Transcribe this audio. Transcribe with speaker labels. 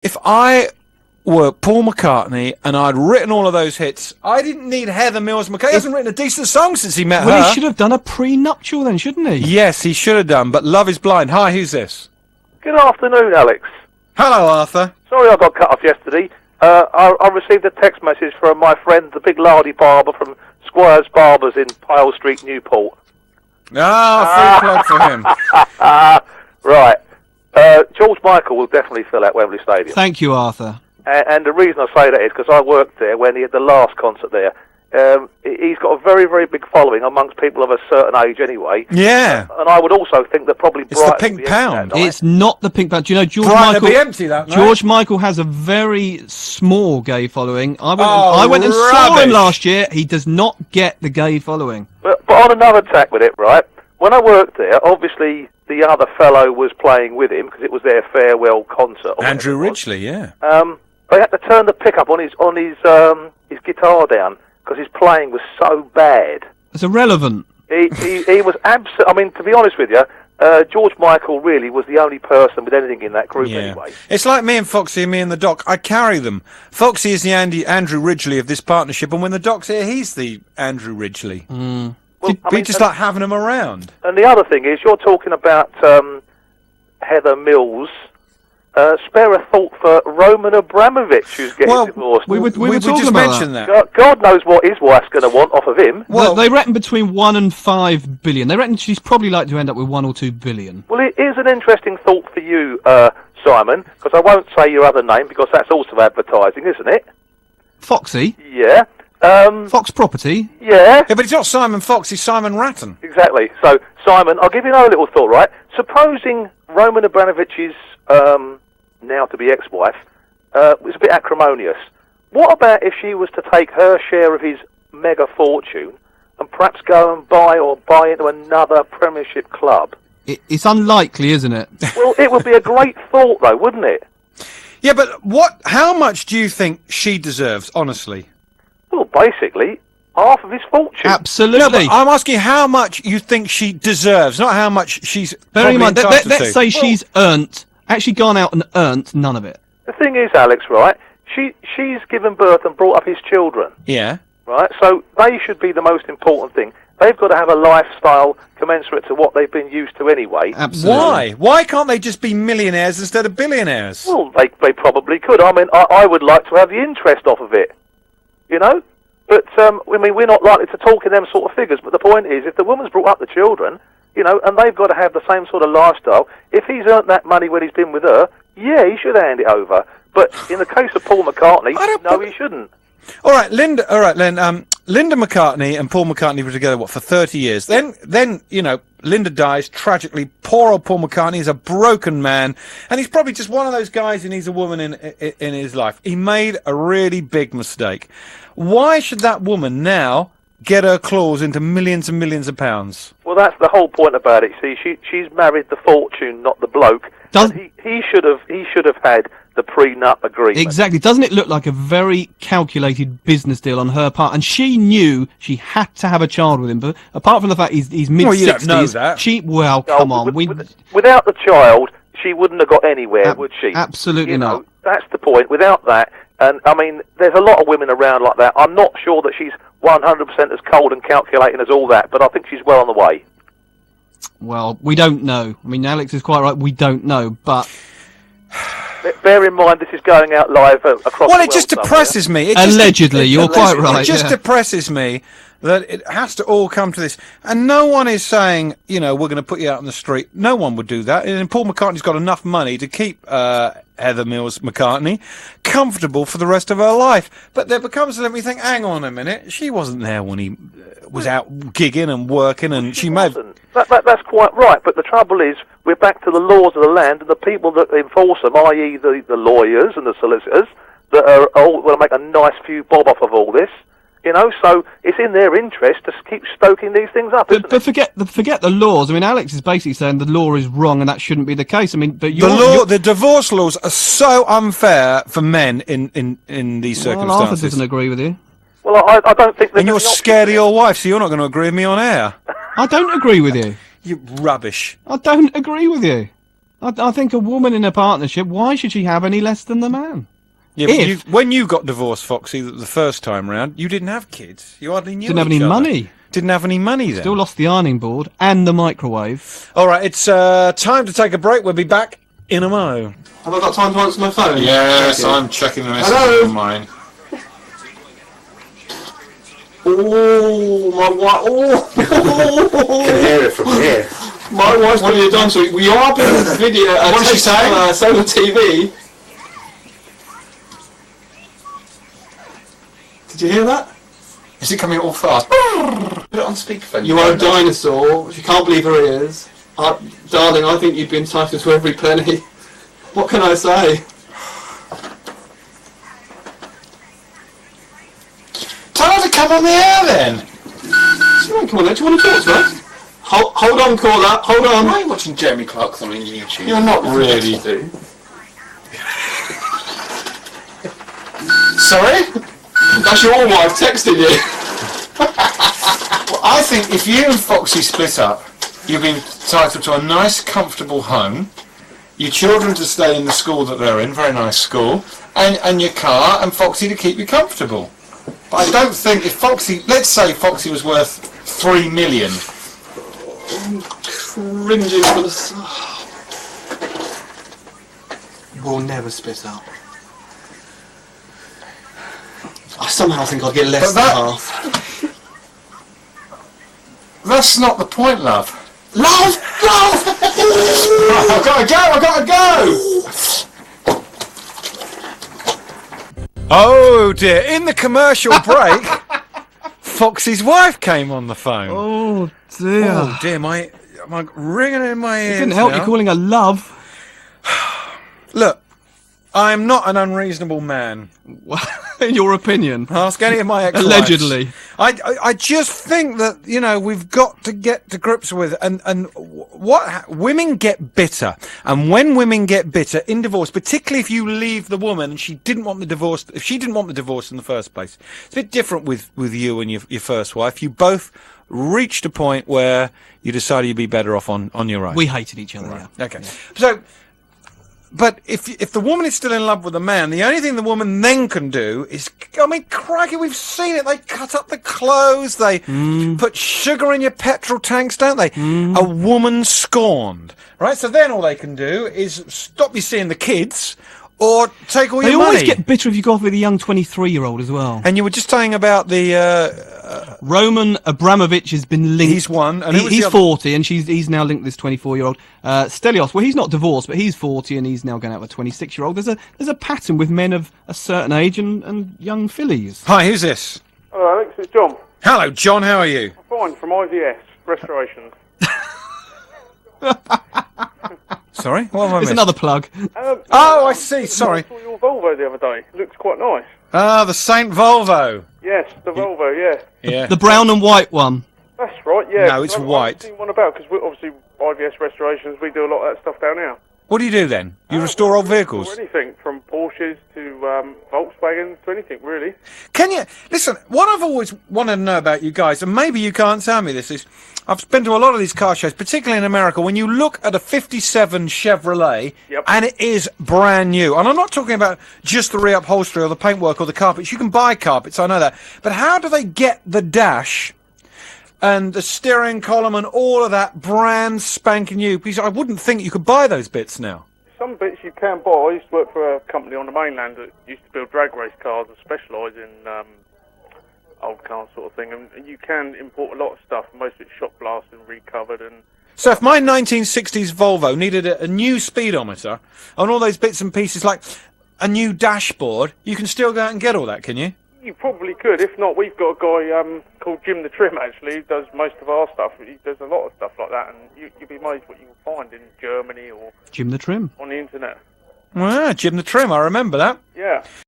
Speaker 1: if I were Paul McCartney and I'd written all of those hits, I didn't need Heather Mills McCartney. He hasn't written a decent song since he met her.
Speaker 2: Well, he should have done a pre-nuptial then, shouldn't he?
Speaker 1: Yes, he should have done, but Love is Blind. Hi, who's this?
Speaker 3: Good afternoon, Alex.
Speaker 1: Hello, Arthur.
Speaker 3: Sorry I got cut off yesterday. I received a text message from my friend, the big lardy barber from Squire's Barbers in Pyle Street, Newport.
Speaker 1: Ah, free plug for him.
Speaker 3: Right. George Michael will definitely fill out Wembley Stadium.
Speaker 2: Thank you, Arthur.
Speaker 3: And the reason I say that is because I worked there when he had the last concert there. He's got a very, very big following amongst people of a certain age anyway.
Speaker 1: Yeah.
Speaker 3: And I would also think that probably
Speaker 1: It's the Pink Pound.
Speaker 2: It's not the Pink Pound. Do you know
Speaker 1: Brighton will be empty that night.
Speaker 2: George Michael has a very small gay following. I went and saw him last year. He does not get the gay following.
Speaker 3: But on another tack with it, right, when I worked there, obviously the other fellow was playing with him because it was their farewell concert.
Speaker 1: Andrew Ridgeley, yeah.
Speaker 3: They had to turn the pickup on his guitar down because his playing was so bad.
Speaker 2: It's irrelevant.
Speaker 3: He was absolute. I mean, to be honest with you, George Michael really was the only person with anything in that group anyway.
Speaker 1: It's like me and Foxie and me and the Doc. I carry them. Foxie is the Andrew Ridgeley of this partnership, and when the Doc's here, he's the Andrew Ridgeley.
Speaker 2: Mm.
Speaker 3: Well,
Speaker 1: we just like having him around.
Speaker 3: And the other thing is, you're talking about Heather Mills. Spare a thought for Roman Abramovich, who's getting divorced.
Speaker 2: We were talking
Speaker 1: just
Speaker 2: about
Speaker 1: mentioned that.
Speaker 3: God knows what his wife's going to want off of him.
Speaker 2: Well, they reckon between 1 and 5 billion. They reckon she's probably like to end up with 1 or 2 billion.
Speaker 3: Well, it is an interesting thought for you, Simon, because I won't say your other name because that's also advertising, isn't it?
Speaker 2: Foxie?
Speaker 3: Yeah.
Speaker 2: Fox Property?
Speaker 3: Yeah.
Speaker 1: Yeah, but it's not Simon Fox, it's Simon Ratten.
Speaker 3: Exactly. So, Simon, I'll give you another little thought, right? Supposing Roman Abramovich's now-to-be ex-wife was a bit acrimonious. What about if she was to take her share of his mega fortune and perhaps go and buy into another Premiership club?
Speaker 2: It's unlikely, isn't it?
Speaker 3: Well, it would be a great thought, though, wouldn't it?
Speaker 1: Yeah, but how much do you think she deserves, honestly?
Speaker 3: Well, basically, half of his fortune.
Speaker 2: Absolutely.
Speaker 1: No, but I'm asking how much you think she deserves, not how much she's
Speaker 2: Bearing in mind,
Speaker 1: entitled
Speaker 2: let's
Speaker 1: to.
Speaker 2: say she's actually gone out and earned none of it.
Speaker 3: The thing is, Alex, right, she's given birth and brought up his children.
Speaker 1: Yeah.
Speaker 3: Right, so they should be the most important thing. They've got to have a lifestyle commensurate to what they've been used to anyway.
Speaker 2: Absolutely.
Speaker 1: Why? Why can't they just be millionaires instead of billionaires?
Speaker 3: Well, they probably could. I mean, I would like to have the interest off of it, you know? But, I mean, we're not likely to talk in them sort of figures, but the point is, if the woman's brought up the children, you know, and they've got to have the same sort of lifestyle, if he's earned that money when he's been with her, yeah, he should hand it over. But in the case of Paul McCartney, no, he shouldn't.
Speaker 1: All right, Len. Linda McCartney and Paul McCartney were together for 30 years. Then you know, Linda dies tragically. Poor old Paul McCartney is a broken man, and he's probably just one of those guys who needs a woman in his life. He made a really big mistake. Why should that woman now get her claws into millions and millions of pounds?
Speaker 3: Well, that's the whole point about it. See, she's married the fortune, not the bloke. And he should have had the prenup agreement.
Speaker 2: Exactly. Doesn't it look like a very calculated business deal on her part? And she knew she had to have a child with him. But apart from the fact he's mid-60s,
Speaker 1: well, you don't know that.
Speaker 2: Come on.
Speaker 3: Without the child, she wouldn't have got anywhere, would she?
Speaker 2: Absolutely not.
Speaker 3: That's the point. Without that, and I mean, there's a lot of women around like that. I'm not sure that she's 100% as cold and calculating as all that, but I think she's well on the way.
Speaker 2: Well, we don't know. I mean, Alex is quite right. We don't know, but
Speaker 3: bear in mind this is going out live across the world.
Speaker 1: Well, it just depresses me.
Speaker 2: Allegedly, you're quite right.
Speaker 1: It just depresses me that it has to all come to this. And no one is saying, you know, we're going to put you out on the street. No one would do that. And Paul McCartney's got enough money to keep Heather Mills McCartney comfortable for the rest of her life. But there becomes a let me think, hang on a minute, she wasn't there when he was out gigging and working, and she may have...
Speaker 3: That's quite right, but the trouble is, we're back to the laws of the land, and the people that enforce them, i.e. the lawyers and the solicitors, that are all going to make a nice few bob off of all this. You know, so it's in their interest to keep stoking these things up, isn't it?
Speaker 2: Forget the laws. I mean, Alex is basically saying the law is wrong and that shouldn't be the case. I mean, but
Speaker 1: the divorce laws are so unfair for men in these circumstances.
Speaker 2: Well, Arthur doesn't agree with you.
Speaker 3: Well, I don't think...
Speaker 1: And you're scared of your wife, so you're not going to agree with me on air.
Speaker 2: I don't agree with you.
Speaker 1: You rubbish.
Speaker 2: I don't agree with you. I think a woman in a partnership, why should she have any less than the man?
Speaker 1: Yeah, but when you got divorced, Foxy, the first time round, you didn't have kids. You hardly knew
Speaker 2: Didn't have
Speaker 1: each
Speaker 2: any
Speaker 1: other.
Speaker 2: money.
Speaker 1: Didn't have any money then.
Speaker 2: Still lost the ironing board and the microwave.
Speaker 1: All right, it's time to take a break. We'll be back in a mo.
Speaker 2: Have I got time to answer my phone?
Speaker 4: Yes, I'm checking the messages on mine.
Speaker 2: Oh, my wife. Oh.
Speaker 4: Can hear it from here.
Speaker 2: My wife's putting it on, so we are being video.
Speaker 4: What did she say?
Speaker 2: Solar TV. Did you hear that?
Speaker 4: Is it coming all fast? Put it on speakerphone.
Speaker 2: You are a dinosaur. She can't believe her ears. Darling, I think you'd be entitled to every penny. What can I say?
Speaker 4: Tell her to come on the air then.
Speaker 2: She won't come on there. Do you want to talk to her? Hold on, caller. Hold on.
Speaker 4: Why are you watching Jeremy Clarkson on YouTube?
Speaker 2: You're not really.
Speaker 4: Sorry?
Speaker 2: That's your wife texting you.
Speaker 4: Well, I think if you and Foxie split up, you'll be entitled to a nice, comfortable home, your children to stay in the school that they're in, very nice school, and your car, and Foxie to keep you comfortable. But I don't think if Foxie, let's say Foxie was worth 3 million.
Speaker 2: Cringing for the... We'll never split up. I somehow think I'll get less than half.
Speaker 4: That's not the point, love.
Speaker 2: Love!
Speaker 4: I've got to go!
Speaker 1: Oh dear! In the commercial break, Foxy's wife came on the phone.
Speaker 2: Oh dear.
Speaker 1: Oh dear! My ringing in my ears.
Speaker 2: It didn't help you calling her love.
Speaker 1: Look, I'm not an unreasonable man.
Speaker 2: In your opinion?
Speaker 1: Ask any of my ex-wives.
Speaker 2: Allegedly.
Speaker 1: I just think that, you know, we've got to get to grips with it. And what women get bitter. And when women get bitter in divorce, particularly if you leave the woman and she didn't want the divorce, if she didn't want the divorce in the first place, it's a bit different with you and your first wife. You both reached a point where you decided you'd be better off on your own.
Speaker 2: We hated each other, yeah.
Speaker 1: Okay. So, but if the woman is still in love with the man, the only thing the woman then can do is, I mean, crikey, we've seen it. They cut up the clothes. They put sugar in your petrol tanks, don't they? A woman scorned, right? So then all they can do is stop you seeing the kids or take all your money.
Speaker 2: They always get bitter if you go off with a young 23-year-old as well.
Speaker 1: And you were just saying about the...
Speaker 2: Roman Abramovich has been linked.
Speaker 1: He's one. And
Speaker 2: he's 40, and he's now linked this 24-year-old. Stelios, well, he's not divorced, but he's 40, and he's now going out with a 26-year-old. There's a pattern with men of a certain age and young fillies.
Speaker 1: Hi, who's this?
Speaker 5: Hello, Alex. It's John.
Speaker 1: Hello, John. How are you?
Speaker 5: I'm fine, from IVS Restorations.
Speaker 1: Sorry? What have I
Speaker 2: It's
Speaker 1: missed?
Speaker 2: another plug.
Speaker 1: Oh, I see. Sorry.
Speaker 5: I saw your Volvo the other day. It looks quite nice.
Speaker 1: Ah, the Saint Volvo.
Speaker 5: Yes, the Volvo, yeah.
Speaker 1: Yeah.
Speaker 2: The brown and white one.
Speaker 5: That's right, yeah.
Speaker 1: No, it's white.
Speaker 5: I've seen one about, because we're obviously IVS Restorations, we do a lot of that stuff down here.
Speaker 1: What do you do then? You restore old vehicles?
Speaker 5: Or anything, from Porsches to Volkswagens to anything, really.
Speaker 1: Can you... Listen, what I've always wanted to know about you guys, and maybe you can't tell me this, is I've been to a lot of these car shows, particularly in America, when you look at a 57 Chevrolet,
Speaker 5: Yep.
Speaker 1: and it is brand new, and I'm not talking about just the reupholstery or the paintwork or the carpets. You can buy carpets, I know that. But how do they get the dash and the steering column and all of that brand spanking new? Because I wouldn't think you could buy those bits now.
Speaker 5: Some bits you can buy. I used to work for a company on the mainland that used to build drag race cars and specialise in old cars sort of thing. And you can import a lot of stuff. Most of it's shot blasted and recovered. And
Speaker 1: So if my 1960s Volvo needed a new speedometer and all those bits and pieces, like a new dashboard, you can still go out and get all that, can you?
Speaker 5: you probably could. If not, we've got a guy called Jim the Trim, actually, who does most of our stuff. He does a lot of stuff like that, and you'd be amazed what you can find in Germany or
Speaker 2: Jim the Trim.
Speaker 5: on the internet.
Speaker 1: Ah, Jim the Trim, I remember that.
Speaker 5: Yeah.